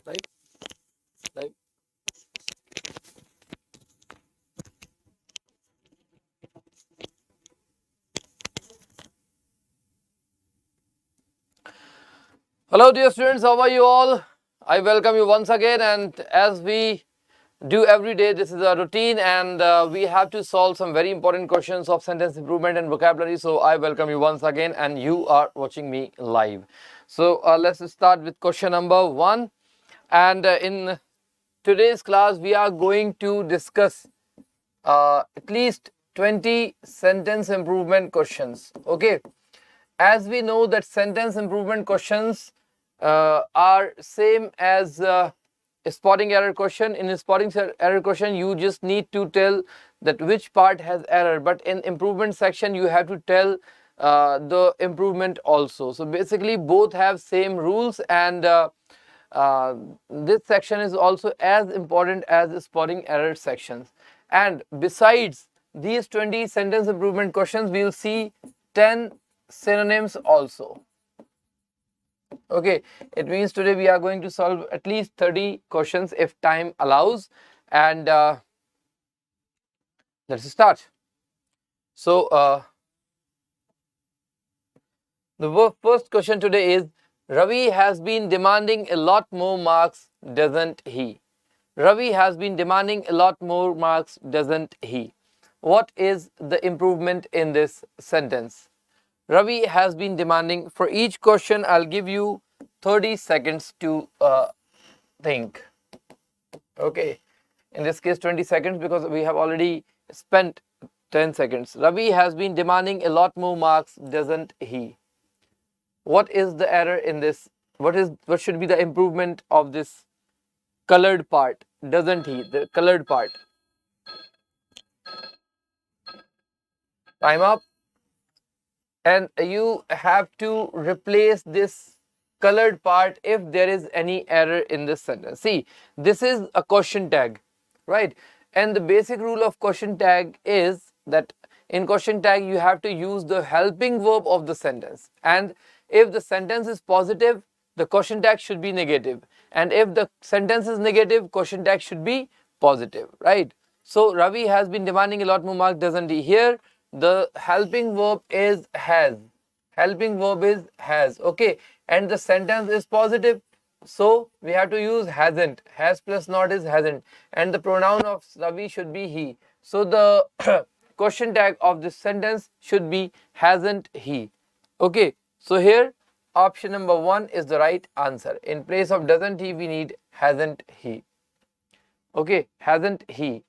Live, live. Hello dear students, how are you all? I welcome you once again, and as we do every day, this is a routine, and we have to solve some very important questions of sentence improvement and vocabulary. So I welcome you once again, and you are watching me live. So let's start with question number 1, and in today's class we are going to discuss at least 20 sentence improvement questions. Okay, as we know that sentence improvement questions are same as a spotting error question. In a spotting error question, you just need to tell that which part has error, but in improvement section you have to tell the improvement also. So basically both have same rules, and this section is also as important as the spotting error sections. And besides these 20 sentence improvement questions, we will see 10 synonyms also. Okay, it means today we are going to solve at least 30 questions if time allows, and let's start. So the first question today is, Ravi has been demanding a lot more marks, doesn't he? Ravi has been demanding a lot more marks, doesn't he? What is the improvement in this sentence? Ravi has been demanding. For each question, I'll give you 30 seconds to think. Okay, in this case 20 seconds because we have already spent 10 seconds. Ravi has been demanding a lot more marks, doesn't he? What is the error in this? What should be the improvement of this colored part? Doesn't he? The colored part. Time up. And you have to replace this colored part if there is any error in this sentence. See, this is a question tag, right? And the basic rule of question tag is that in question tag you have to use the helping verb of the sentence, and if the sentence is positive, the question tag should be negative, and if the sentence is negative, question tag should be positive, right? So Ravi has been demanding a lot more marks, doesn't he? Here the helping verb is has. Helping verb is has. Okay, and the sentence is positive, so we have to use hasn't. Has plus not is hasn't, and the pronoun of Ravi should be he. So the question tag of this sentence should be hasn't he. Okay, so here option number 1 is the right answer. In place of doesn't he, we need hasn't he. Okay, hasn't he.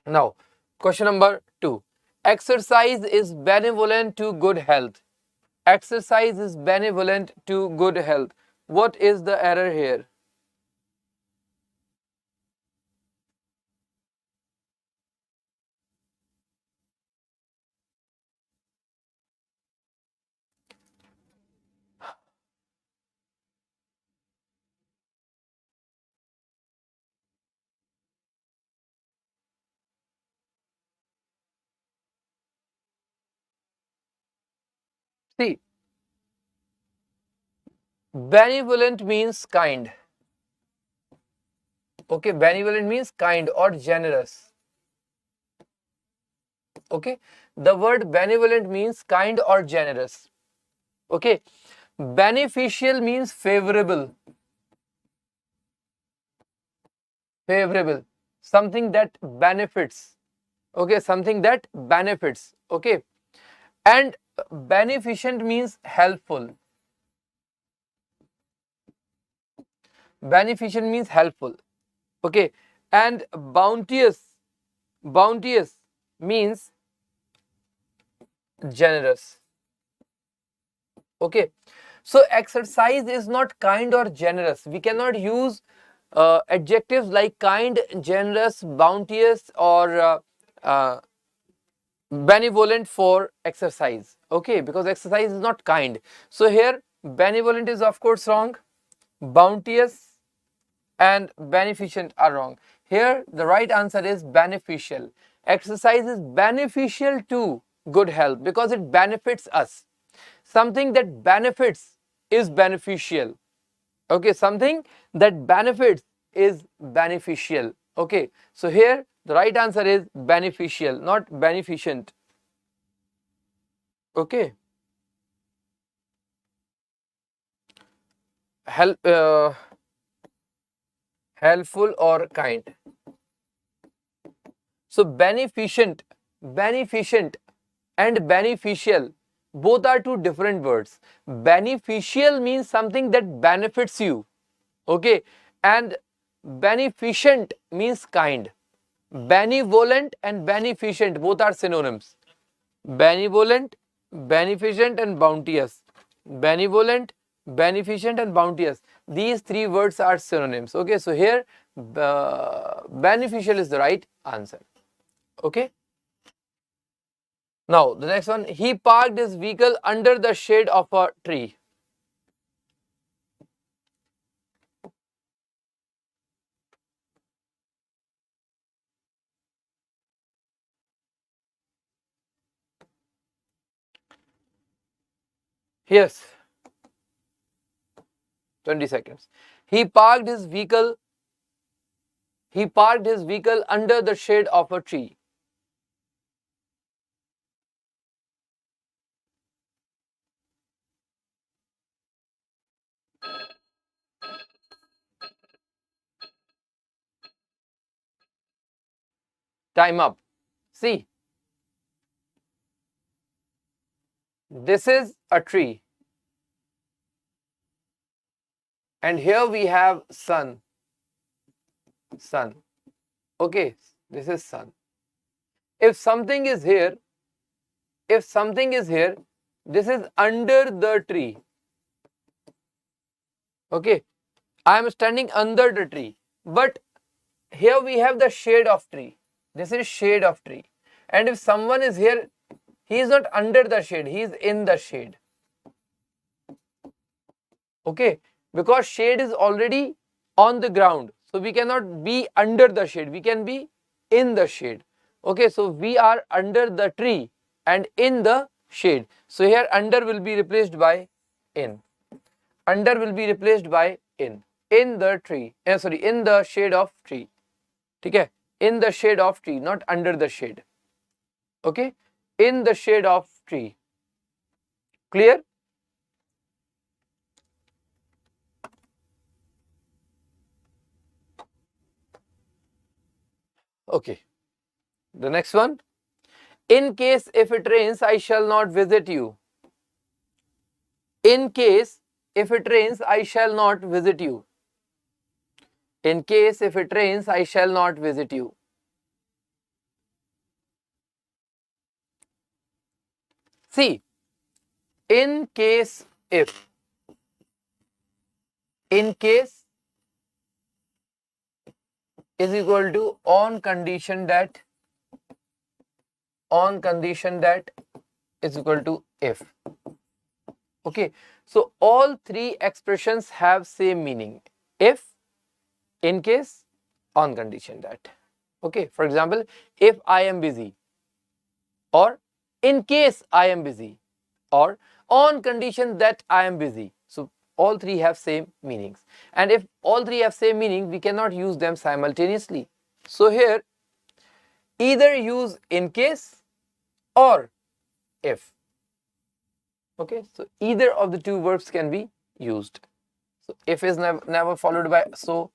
Now question number 2. Exercise is benevolent to good health. Exercise is benevolent to good health. What is the error here? See, benevolent means kind. Okay, benevolent means kind or generous. Okay, the word benevolent means kind or generous. Okay, beneficial means favorable. Favorable, something that benefits. Okay, something that benefits. Okay, and beneficent means helpful. Beneficent means helpful. Okay, and bounteous means generous. Okay, so exercise is not kind or generous. We cannot use adjectives like kind, generous, bounteous, or benevolent for exercise. Okay, because exercise is not kind. So here benevolent is of course wrong, bounteous and beneficent are wrong. Here the right answer is beneficial. Exercise is beneficial to good health because it benefits us. Something that benefits is beneficial. Okay, something that benefits is beneficial. Okay, so here the right answer is beneficial, not beneficent. Okay, helpful or kind. So beneficent and beneficial, both are two different words. Beneficial means something that benefits you, okay, and beneficent means kind. Benevolent and beneficent, both are synonyms. Benevolent, beneficent and bounteous. Benevolent, beneficent and bounteous, these three words are synonyms. Okay, so here beneficial is the right answer. Okay, now the next one, he parked his vehicle under the shade of a tree. Yes, 20 seconds. He parked his vehicle under the shade of a tree. Time up. See, this is a tree, and here we have sun. Okay, this is sun. If something is here, this is under the tree. Okay, I am standing under the tree, but here we have the shade of tree. This is shade of tree, and if someone is here, he is not under the shade, he is in the shade. Okay, because shade is already on the ground, so we cannot be under the shade, we can be in the shade. Okay, so we are under the tree and in the shade. So here under will be replaced by in. Under will be replaced by in the tree. In the shade of tree. Okay, in the shade of tree, not under the shade. Okay, in the shade of tree. Clear? Okay, the next one. In case if it rains, I shall not visit you. In case if it rains, I shall not visit you. In case if it rains, I shall not visit you. See, in case if. In case is equal to on condition that is equal to if. Okay, so all three expressions have same meaning. If, in case, on condition that. Okay, for example, if I am busy, or in case I am busy, or on condition that I am busy. So all three have same meanings, and if all three have same meaning, we cannot use them simultaneously. So here either use in case or if. Okay, so either of the two verbs can be used. So if is never followed by so,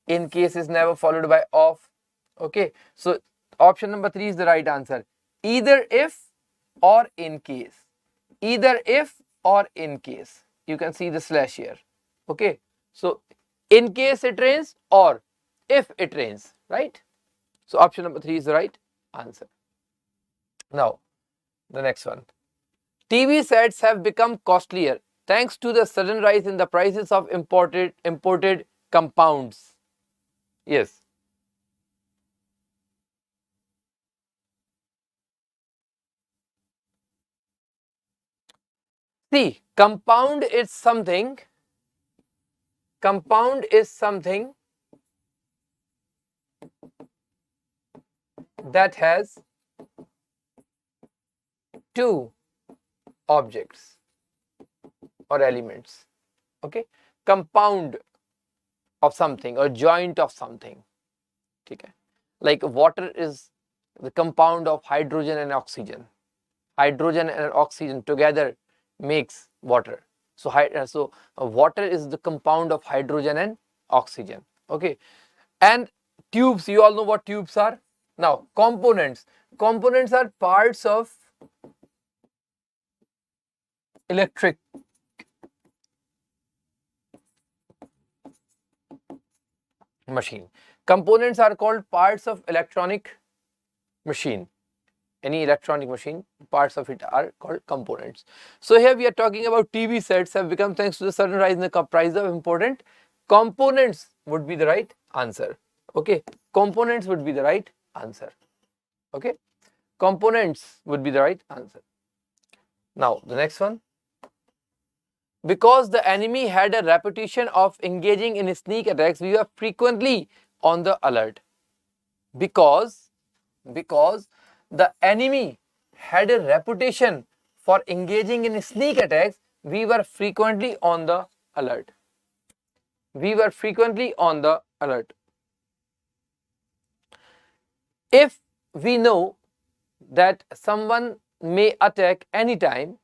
in case is never followed by of. Okay, so option number 3 is the right answer. Either if or in case. Either if or in case. You can see the slash here. Okay, so in case it rains or if it rains, right? So option number 3 is the right answer. Now the next one. TV sets have become costlier thanks to the sudden rise in the prices of imported compounds. Yes. See, compound is something that has two objects or elements. Okay, compound of something or joint of something. Okay. Like water is the compound of hydrogen and oxygen. Hydrogen and oxygen together makes water. So water is the compound of hydrogen and oxygen. Okay. And tubes, you all know what tubes are. Now components. Components are parts of electric machine. Components are called parts of electronic machine. Any electronic machine, parts of it are called components. So here we are talking about TV sets have become, thanks to the sudden rise in the price of important components, would be the right answer. Okay, components would be the right answer. Okay, components would be the right answer. Now the next one. Because the enemy had a reputation of engaging in sneak attacks, we were frequently on the alert. Because the enemy had a reputation for engaging in sneak attacks, we were frequently on the alert. We were frequently on the alert. If we know that someone may attack anytime,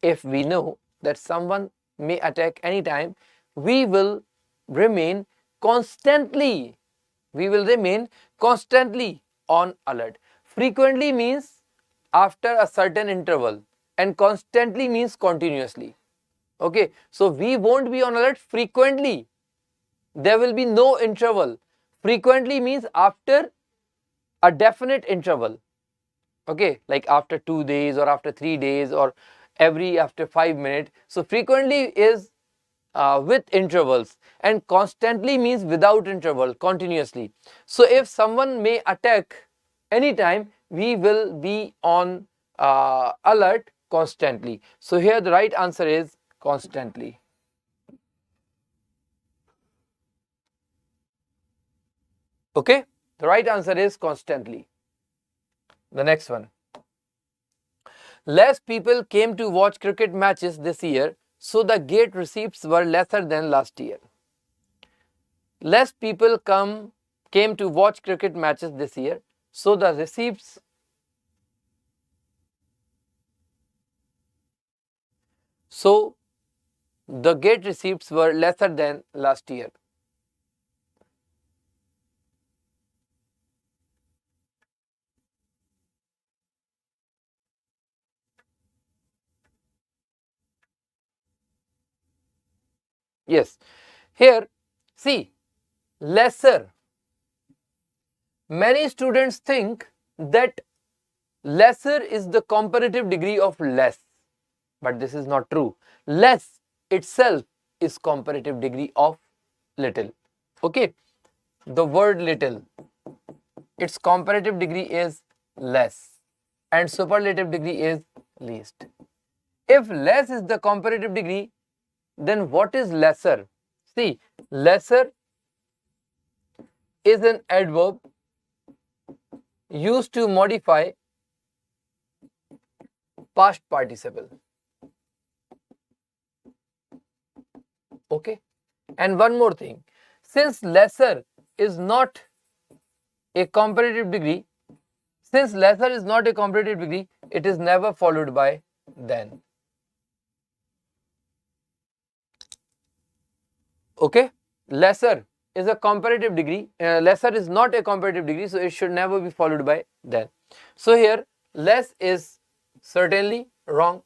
if we know that someone may attack anytime, we will remain constantly on alert. Frequently means after a certain interval and constantly means continuously. Okay, so we won't be on alert frequently. There will be no interval. Frequently means after a definite interval. Okay, like after 2 days or after 3 days or after 5 minutes. So frequently is with intervals, and constantly means without interval, continuously. So if someone may attack anytime, we will be on alert constantly. So here the right answer is constantly. Okay, the right answer is constantly. The next one. Less people came to watch cricket matches this year, so the gate receipts were lesser than last year. Less people came to watch cricket matches this year, so the receipts the gate receipts were lesser than last year. Yes, here see, lesser. Many students think that lesser is the comparative degree of less, but this is not true. Less itself is comparative degree of little. Okay, the word little, its comparative degree is less and superlative degree is least. If less is the comparative degree, then what is lesser? See, lesser is an adverb used to modify past participle. Okay, and one more thing, since lesser is not a comparative degree, it is never followed by than. Okay, lesser is a comparative degree, lesser is not a comparative degree, so it should never be followed by than. So here less is certainly wrong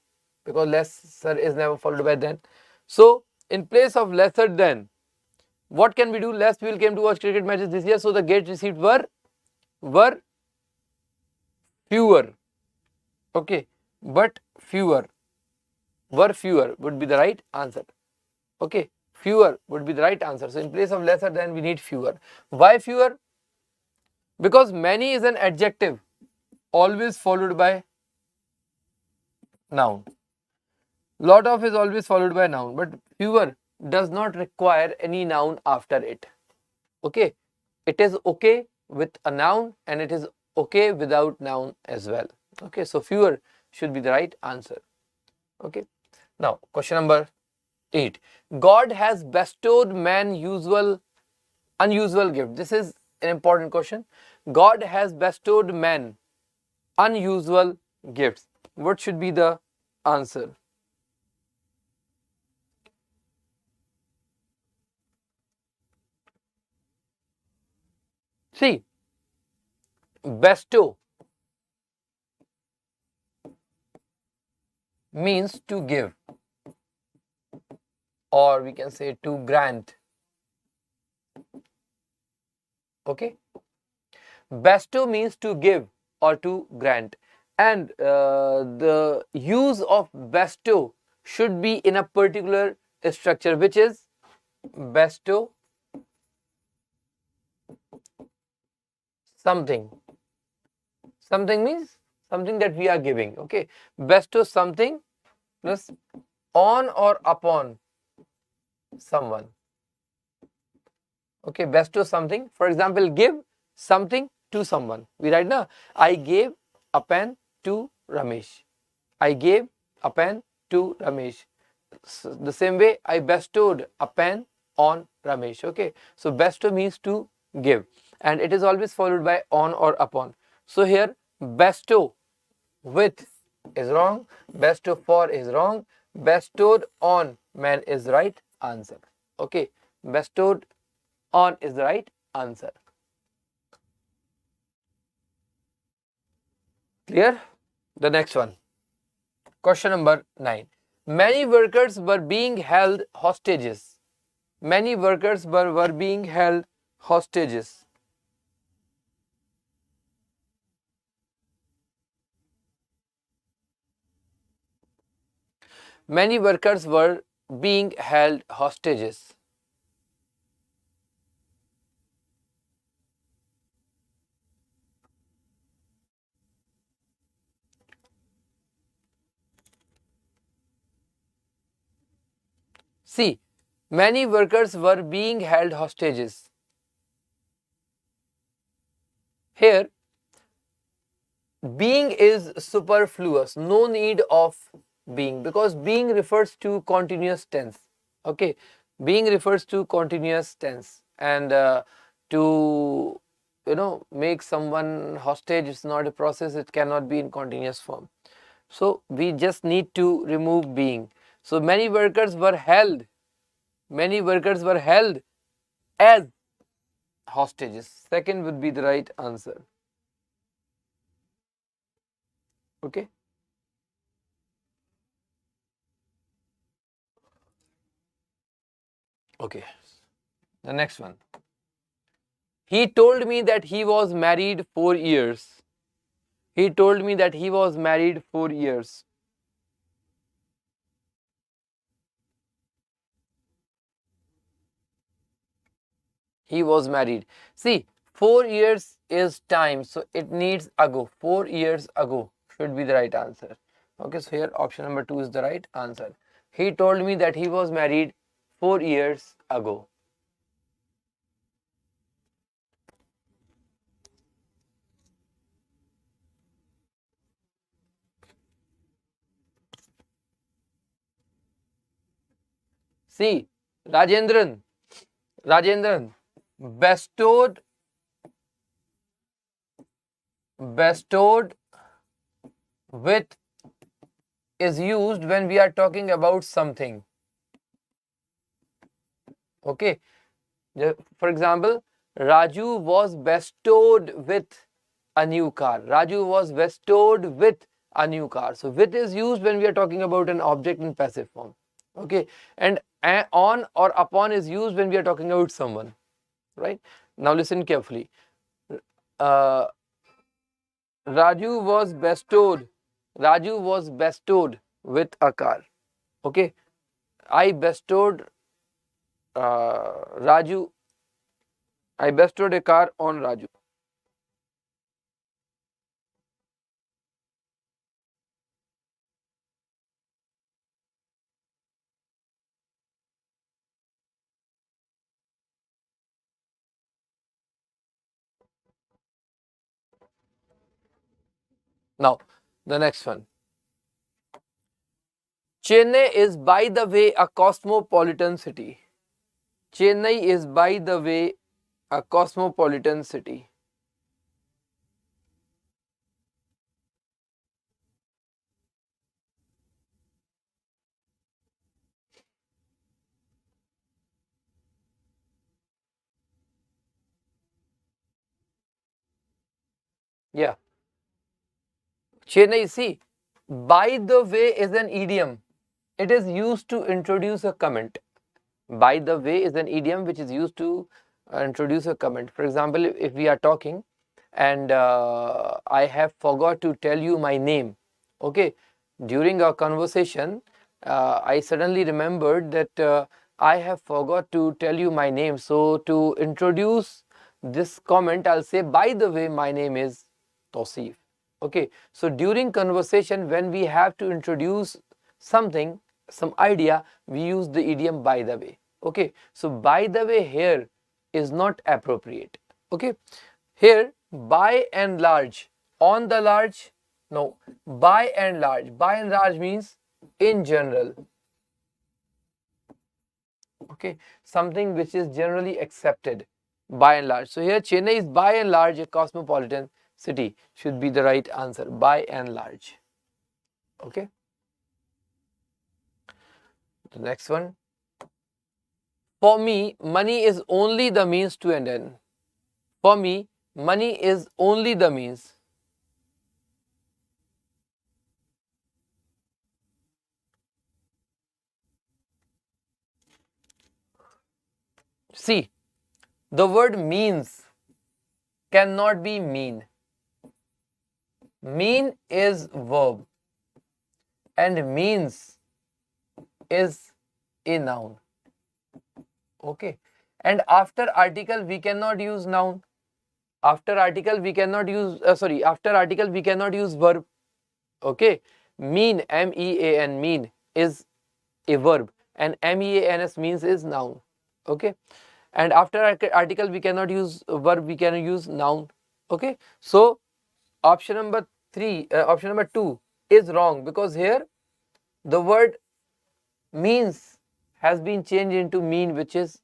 because lesser is never followed by than. So in place of lesser than, what can we do? Less people came to watch cricket matches this year, so the gate receipts were fewer. Okay, but fewer would be the right answer. Okay, fewer would be the right answer. So in place of lesser than, we need fewer. Why fewer? Because many is an adjective always followed by noun. Lot of is always followed by noun, but fewer does not require any noun after it. Okay, it is okay with a noun and it is okay without noun as well. Okay, so fewer should be the right answer. Okay, now question number 8. God has bestowed man unusual gift. This is an important question. God has bestowed man unusual gifts. What should be the answer? See, bestow means to give, or we can say to grant. Okay, bestow means to give or to grant, and the use of bestow should be in a particular structure, which is bestow something. Something means something that we are giving. Okay, bestow something plus on or upon someone. Okay, bestow something. For example, give something to someone. We write now, I gave a pen to Ramesh. I gave a pen to Ramesh. So the same way, I bestowed a pen on Ramesh. Okay, so bestow means to give, and it is always followed by on or upon. So here, bestow with is wrong, bestow for is wrong, bestowed on man is right answer. Okay, bestowed on is the right answer. Clear? The next one. Question number 9. Many workers were being held hostages. Many workers were being held hostages. Many workers were being held hostages. See, many workers were being held hostages. Here, being is superfluous, no need of being, because being refers to continuous tense. Okay, being refers to continuous tense, and to make someone hostage is not a process, it cannot be in continuous form. So we just need to remove being. So many workers were held as hostages. Second would be the right answer. Okay. Okay. The next one. He told me that he was married 4 years. He told me that he was married 4 years. He was married. See, 4 years is time, so it needs ago. 4 years ago should be the right answer. Okay, so here option number 2 is the right answer. He told me that he was married 4 years ago. See, Rajendran, bestowed with is used when we are talking about something. Okay, for example, Raju was bestowed with a new car. Raju was bestowed with a new car. So with is used when we are talking about an object in passive form. Okay, and on or upon is used when we are talking about someone. Right, now listen carefully. uh, Raju was bestowed with a car. Okay, I bestowed Raju. I bestowed a car on Raju. Now, the next one. Chennai is, by the way, a cosmopolitan city. Chennai is, by the way, a cosmopolitan city. Yeah. Chennai, see, by the way is an idiom. It is used to introduce a comment. By the way is an idiom which is used to introduce a comment. For example, if we are talking and I have forgot to tell you my name, okay, during our conversation, I suddenly remembered that I have forgot to tell you my name. So to introduce this comment, I'll say, by the way, my name is Tausif. Okay, so during conversation, when we have to introduce something, some idea, we use the idiom by the way. Okay, so by the way here is not appropriate. Okay, here by and large, on the large, no, by and large. By and large means in general. Okay, something which is generally accepted, by and large. So here Chennai is by and large a cosmopolitan city, should be the right answer, by and large. Okay, the next one. For me, money is only the means to an end. For me, money is only the means. See, the word means cannot be mean. Mean is verb and means is a noun. Okay, and after article we cannot use noun. After article we cannot use after article we cannot use verb. Okay, mean, mean, mean is a verb and means means is noun. Okay, and after article we cannot use verb, we can use noun. Okay, so option number 2 is wrong, because here the word means has been changed into mean, which is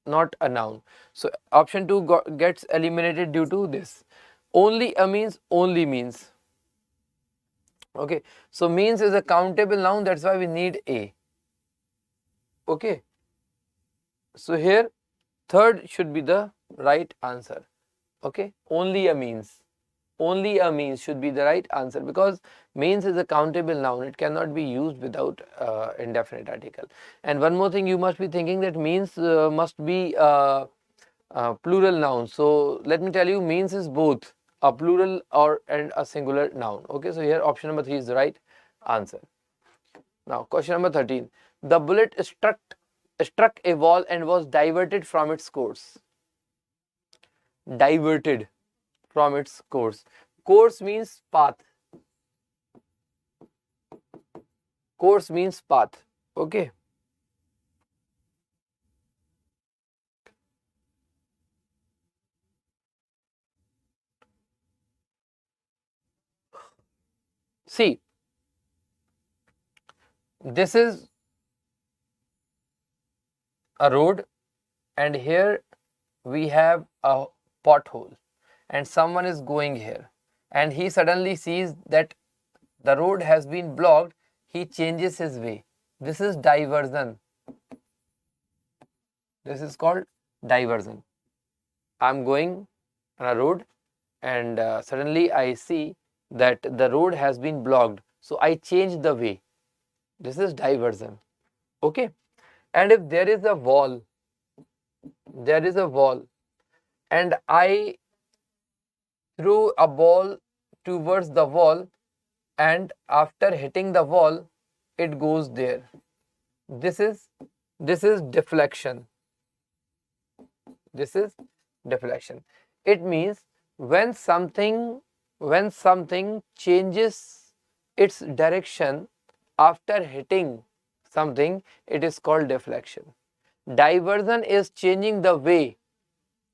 not a noun. So option 2 gets eliminated due to this. Only a means, only means. Okay, so means is a countable noun, that's why we need a. Okay, so here third should be the right answer. Okay, only a means. Only a means should be the right answer, because means is a countable noun. It cannot be used without indefinite article. And one more thing you must be thinking, that means must be plural noun. So let me tell you, means is both a plural and a singular noun. Okay, so here option number 3 is the right answer. Now question number 13. The bullet struck a wall and was diverted from its course. Diverted from its course. Course means path. Course means path. Okay. See, this is a road and here we have a pothole and someone is going here and he suddenly sees that the road has been blocked. He changes his way. This is diversion. This is called diversion. I'm going on a road and suddenly I see that the road has been blocked, so I change the way. This is diversion. Okay, and if there is a wall, and I throw a ball towards the wall and after hitting the wall it goes there. This is deflection. This is deflection. It means when something changes its direction after hitting something, it is called deflection. Diversion is changing the way.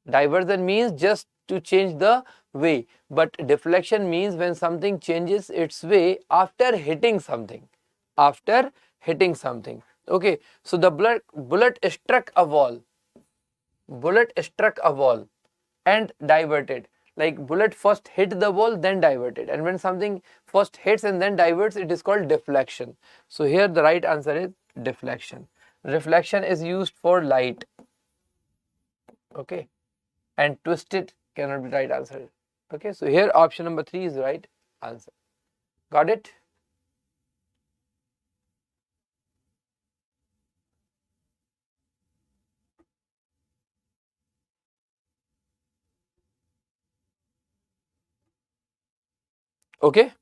Diversion means just to change the way, but deflection means when something changes its way after hitting something. After hitting something. Okay, so the bullet struck a wall. Bullet struck a wall and diverted. Like bullet first hit the wall, then diverted. And when something first hits and then diverts, it is called deflection. So here the right answer is deflection. Reflection is used for light. Okay, and twisted cannot be right answer. Okay, so here option number 3 is the right answer. Got it? Okay,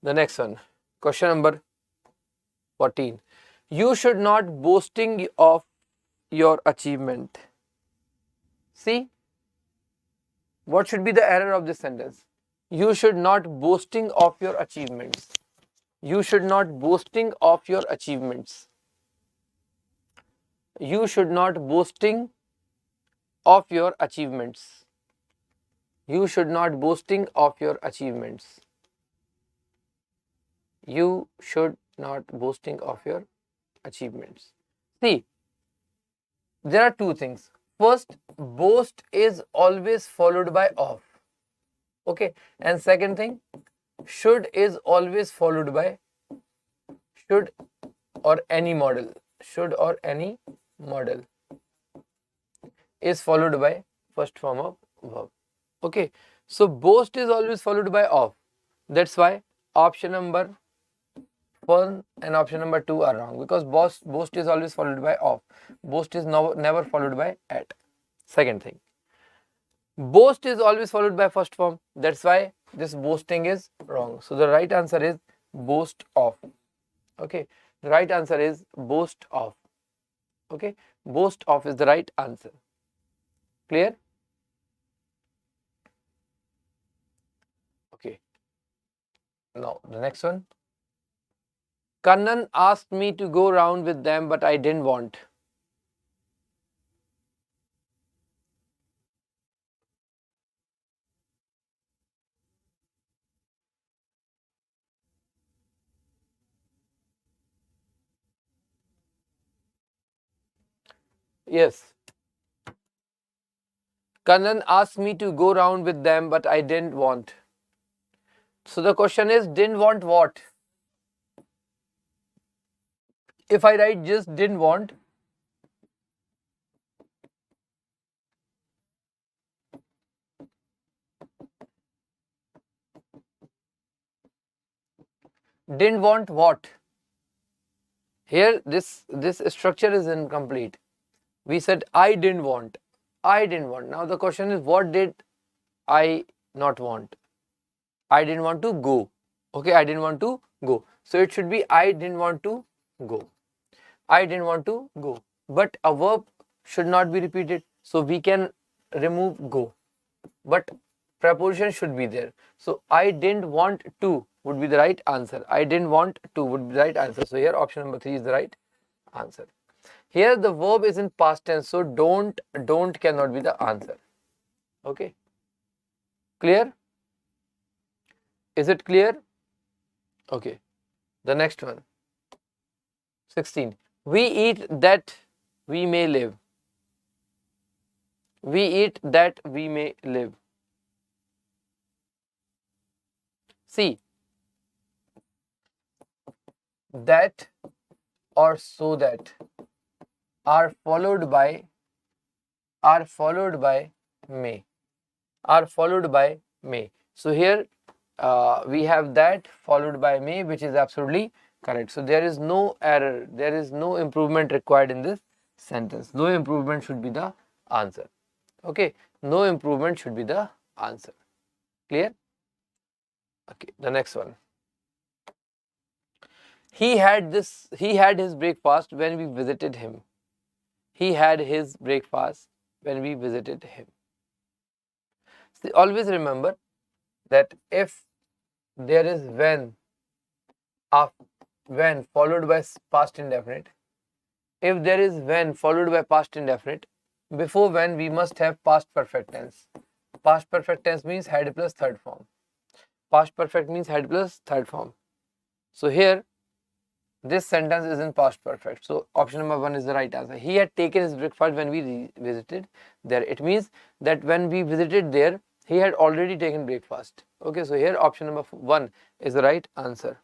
the next one, question number 14. You should not boasting of your achievement. See, what should be the error of this sentence? You should not boasting of your achievements. You should not boasting of your achievements. You should not boasting of your achievements. You should not boasting of your achievements. You should not boasting of your achievements. See, there are two things. First, boast is always followed by of. Okay, and second thing, should is always followed by should or any model. Should or any model is followed by first form of verb. Okay, so boast is always followed by of. That's why option number 1 and option number 2 are wrong, because boast is always followed by of. Boast is never followed by at. Second thing, boast is always followed by first form. That's why this boasting is wrong. So the right answer is boast of. Okay, the right answer is boast of. Okay, boast of is the right answer. Clear? Okay, now the next one. Kannan asked me to go round with them, but I didn't want. Yes. Kannan asked me to go round with them, but I didn't want. So the question is, didn't want what? If I write just didn't want, didn't want what? Here this structure is incomplete. We said I didn't want. I didn't want. Now the question is, what did I not want? I didn't want to go. Okay, I didn't want to go. So it should be I didn't want to go. I didn't want to go. But a verb should not be repeated. So we can remove go. But preposition should be there. So I didn't want to would be the right answer. I didn't want to would be the right answer. So here option number 3 is the right answer. Here the verb is in past tense. So don't cannot be the answer. Okay. Clear? Is it clear? Okay. The next one. 16. We eat that we may live. We eat that we may live. See, that or so that are followed by may. Are followed by may. So here we have that followed by may, which is absolutely correct. So there is no error, there is no improvement required in this sentence. No improvement should be the answer. Okay, no improvement should be the answer. Clear? Okay, the next one. He had his breakfast when we visited him. He had his breakfast when we visited him. See, always remember that if there is when followed by past indefinite, if there is when followed by past indefinite, before when we must have past perfect tense. Past perfect tense means had plus third form. Past perfect means had plus third form. So here This sentence is in past perfect. So option number 1 is the right answer. He had taken his breakfast when we visited there. It means that when we visited there, he had already taken breakfast. Okay, so here option number 1 is the right answer.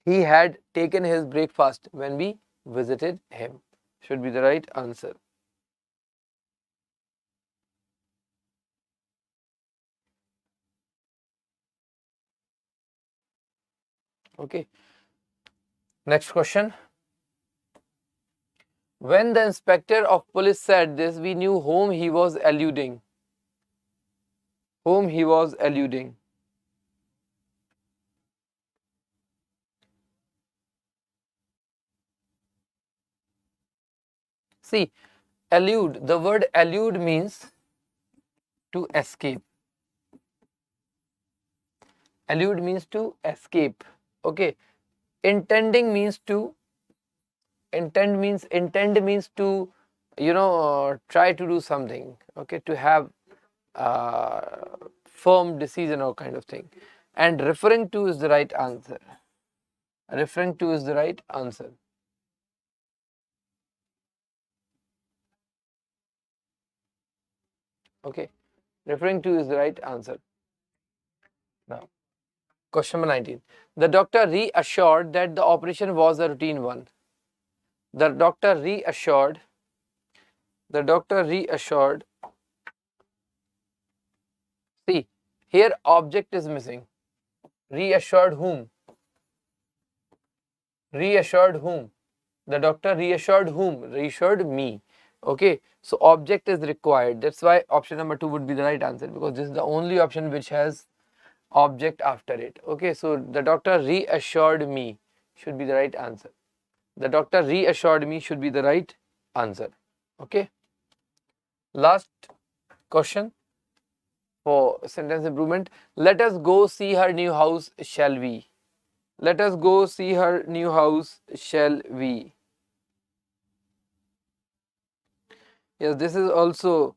He had taken his breakfast when we visited him. Should be the right answer. Okay. Next question. When the inspector of police said this, we knew whom he was alluding. Whom he was alluding. See, allude. The word allude means to escape. Allude means to escape. Okay. Intend means to try to do something. Okay, to have firm decision or kind of thing. And referring to is the right answer. Referring to is the right answer. Okay, referring to is the right answer. Now, question number 19. The doctor reassured that the operation was a routine one. The doctor reassured. See, here object is missing. Reassured whom? Reassured whom? The doctor reassured whom? Reassured me. Okay, so object is required. That's why option number 2 would be the right answer, because this is the only option which has object after it. Okay, so the doctor reassured me should be the right answer. The doctor reassured me should be the right answer. Okay, last question for sentence improvement. Let us go see her new house, shall we? Let us go see her new house, shall we? Yes, this is also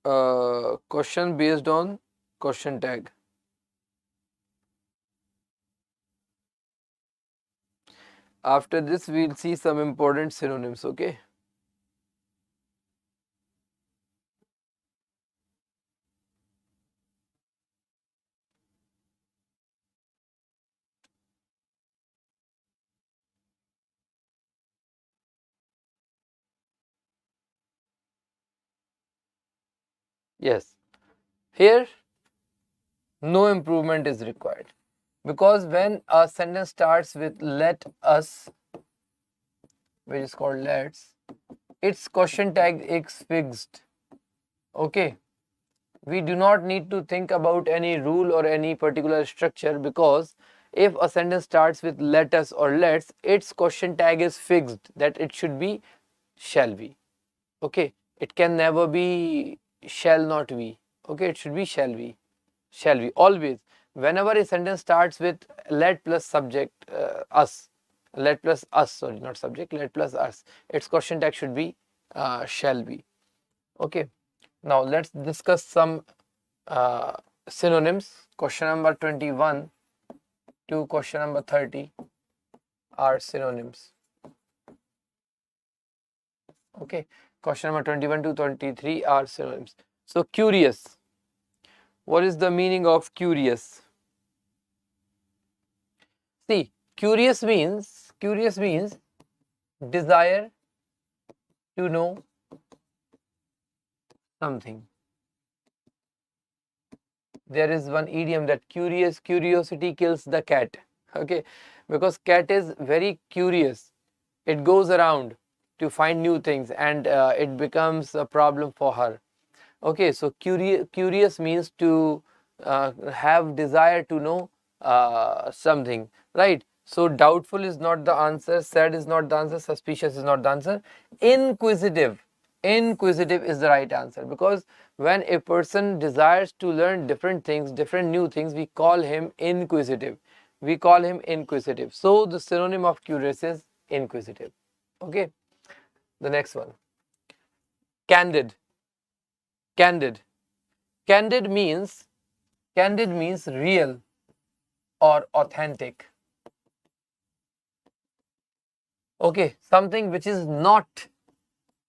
a question based on question tag. After this, we'll see some important synonyms, okay? Yes, here no improvement is required, because when a sentence starts with let us, which is called let's, its question tag is fixed. Okay, we do not need to think about any rule or any particular structure, because if a sentence starts with let us or let's, its question tag is fixed, that it should be shall be. Okay, it can never be shall not be. Okay, it should be shall be. Shall we? Always, whenever a sentence starts with let plus subject us, let plus us, sorry, not subject, let plus us, its question tag should be shall be. Okay, now let's discuss some synonyms. Question number 21 to question number 30 are synonyms. Okay, question number 21 to 23 are synonyms. So curious. What is the meaning of curious? See, curious means desire to know something. There is one idiom that curiosity kills the cat. Okay, because cat is very curious. It goes around to find new things, and it becomes a problem for her. Okay, so curious means to have desire to know something, right? So doubtful is not the answer, sad is not the answer, suspicious is not the answer. Inquisitive is the right answer, because when a person desires to learn different things, different new things, we call him inquisitive. So the synonym of curious is inquisitive. Okay, the next one, candid. Candid means real or authentic. Okay, something which is not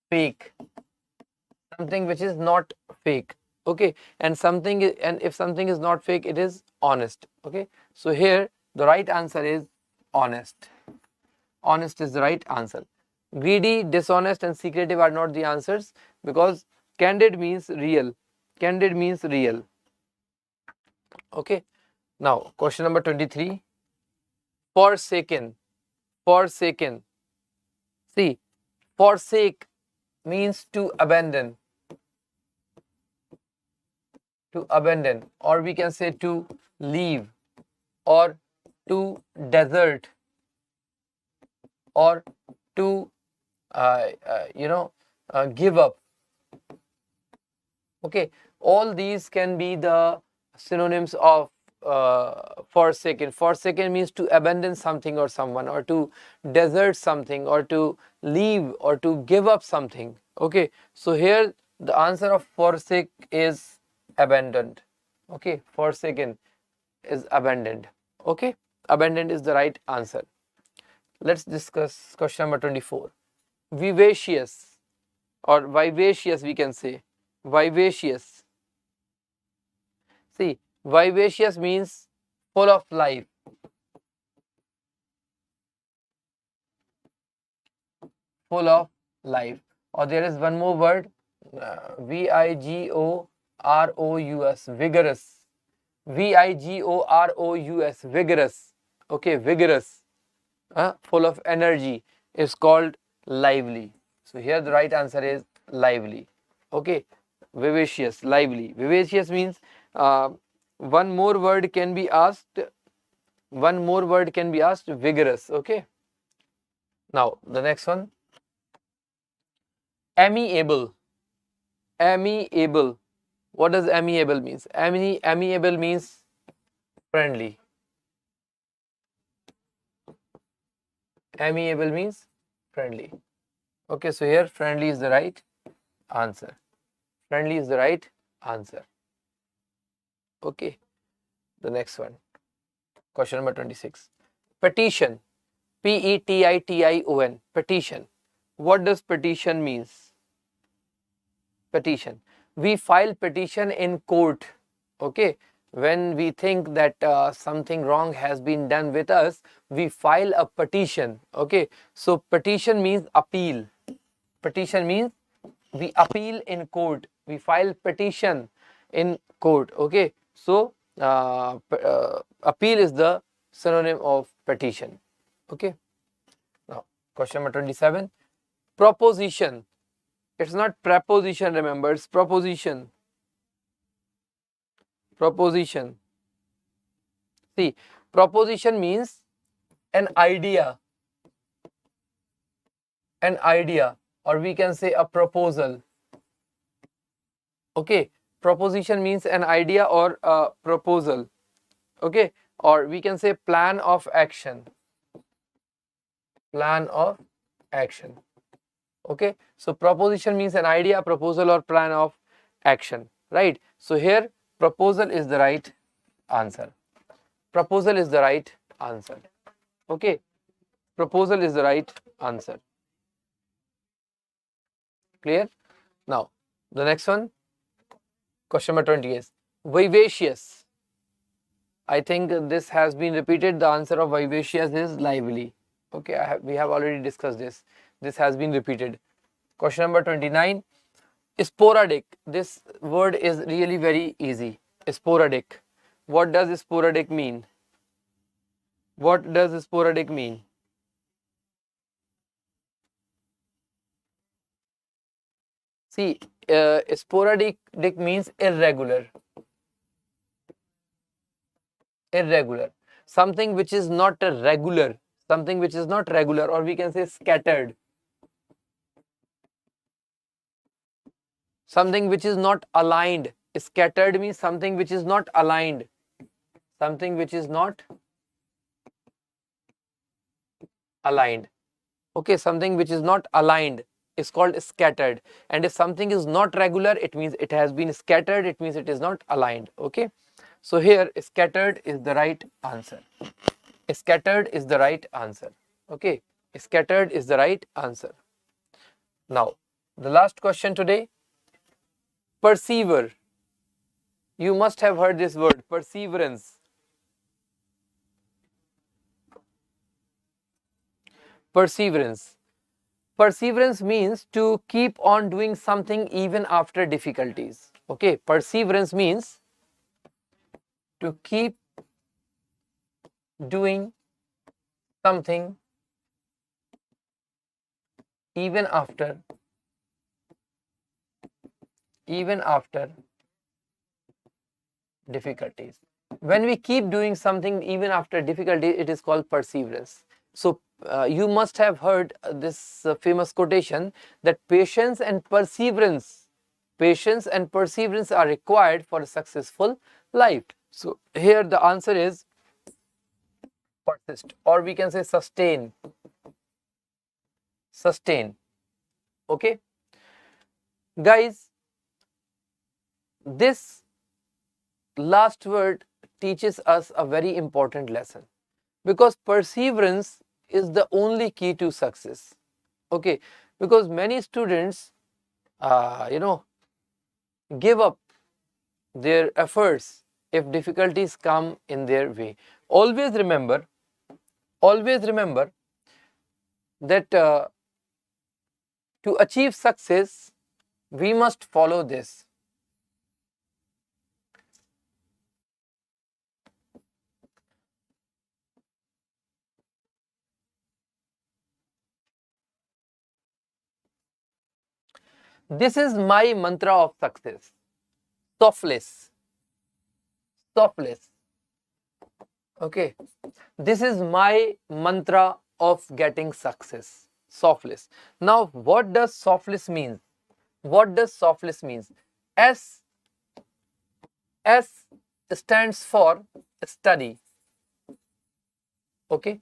fake, something which is not fake. Okay, and if something is not fake, it is honest. Okay, so here the right answer is honest. Honest is the right answer. Greedy, dishonest and secretive are not the answers, because candid means real. Candid means real. Okay, now question number 23. Forsaken. Forsaken. See, forsake means to abandon. To abandon, or we can say to leave, or to desert, or to give up. Okay, all these can be the synonyms of forsaken. Forsaken means to abandon something or someone, or to desert something, or to leave, or to give up something. Okay, so here the answer of forsake is abandoned. Okay, forsaken is abandoned. Okay, abandoned is the right answer. Let's discuss question number 24. Vivacious, or vivacious we can say. Vivacious. See, vivacious means full of life. Full of life. Or there is one more word, vigorous, vigorous. vigorous, vigorous. Okay, vigorous. Full of energy is called lively. So here the right answer is lively. Okay, vivacious, lively. Vivacious means one more word can be asked. One more word can be asked, vigorous. Okay. Now the next one. Amiable. Amiable. What does amiable means? Amiable means friendly. Amiable means friendly. Okay, so here friendly is the right answer. Friendly is the right answer. Okay, the next one. Question number 26. Petition. Petition. Petition. What does petition means? Petition. We file petition in court. Okay, when we think that something wrong has been done with us, we file a petition. Okay, so petition means appeal. Petition means we appeal in court. We file petition in court. Okay, so appeal is the synonym of petition. Okay, now question number 27. Proposition. It's not preposition, remember, it's proposition. Proposition. See, proposition means an idea. An idea, or we can say a proposal. Okay, proposition means an idea or a proposal. Okay, or we can say plan of action. Plan of action. Okay, so proposition means an idea, proposal or plan of action, right? So here proposal is the right answer. Proposal is the right answer. Okay, proposal is the right answer. Clear? Now the next one, question number 20 is vivacious. I think this has been repeated. The answer of vivacious is lively. Okay, we have already discussed this. This has been repeated. Question number 29. Sporadic. This word is really very easy. Sporadic. What does sporadic mean? What does sporadic mean? See, sporadic means irregular. Irregular. Something which is not regular. Something which is not regular, or we can say scattered. Something which is not aligned. Scattered means something which is not aligned. Something which is not aligned. Okay, something which is not aligned is called scattered. And if something is not regular, it means it has been scattered. It means it is not aligned. Okay, so here scattered is the right answer. Scattered is the right answer. Okay, Scattered is the right answer. Now, the last question today. Persevere. You must have heard this word, perseverance. Perseverance. Perseverance means to keep on doing something even after difficulties. Okay, perseverance means to keep doing something even after difficulties. When we keep doing something even after difficulty, it is called perseverance. So you must have heard this famous quotation that patience and perseverance are required for a successful life. So here the answer is persist, or we can say sustain. Okay, guys, this last word teaches us a very important lesson, because perseverance is the only key to success. Okay, because many students give up their efforts if difficulties come in their way. Always remember that to achieve success, we must follow this. This is my mantra of success. Selfless. Okay. This is my mantra of getting success. Selfless. Now, what does selfless mean? S stands for study. Okay.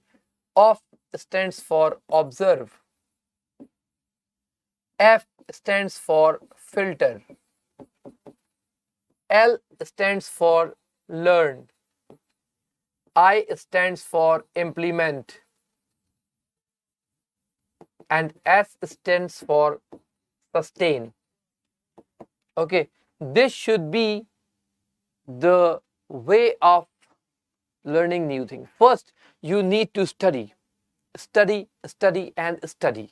O stands for observe. F stands for filter. L stands for learn. I stands for implement. And S stands for sustain. Okay, this should be the way of learning new things. First, you need to study. Study and study.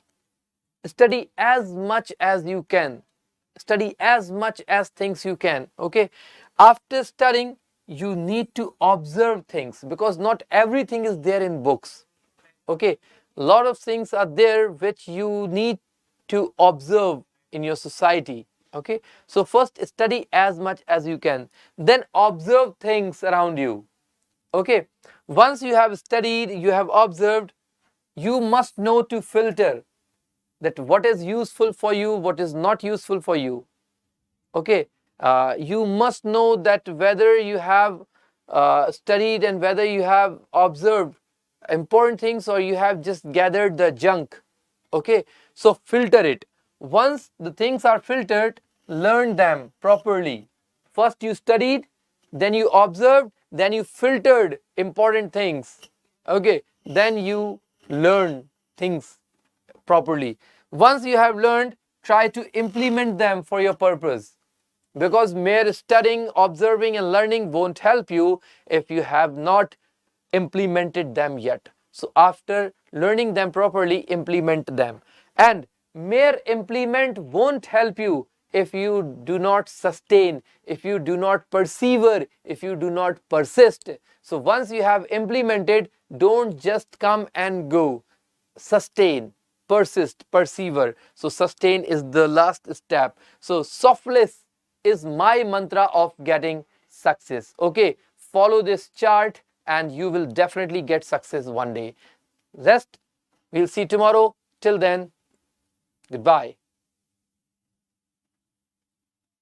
Study as much as you can. Study as much as things you can. Okay, after studying, you need to observe things, because not everything is there in books. Okay, a lot of things are there which you need to observe in your society. Okay, so first study as much as you can, then observe things around you. Okay, once you have studied, you have observed, you must know to filter that what is useful for you, what is not useful for you. Okay, you must know that whether you have studied and whether you have observed important things or you have just gathered the junk. Okay, so filter it. Once the things are filtered, learn them properly. First you studied, then you observed, then you filtered important things. Okay, then you learn things properly. Once you have learned, try to implement them for your purpose, because mere studying, observing and learning won't help you if you have not implemented them yet. So after learning them properly, implement them. And mere implement won't help you if you do not sustain, if you do not persevere, if you do not persist. So once you have implemented, don't just come and go. Sustain, persist, persevere. So sustain is the last step. So selfless is my mantra of getting success. Okay, follow this chart and you will definitely get success one day. Rest, we'll see tomorrow. Till then, goodbye.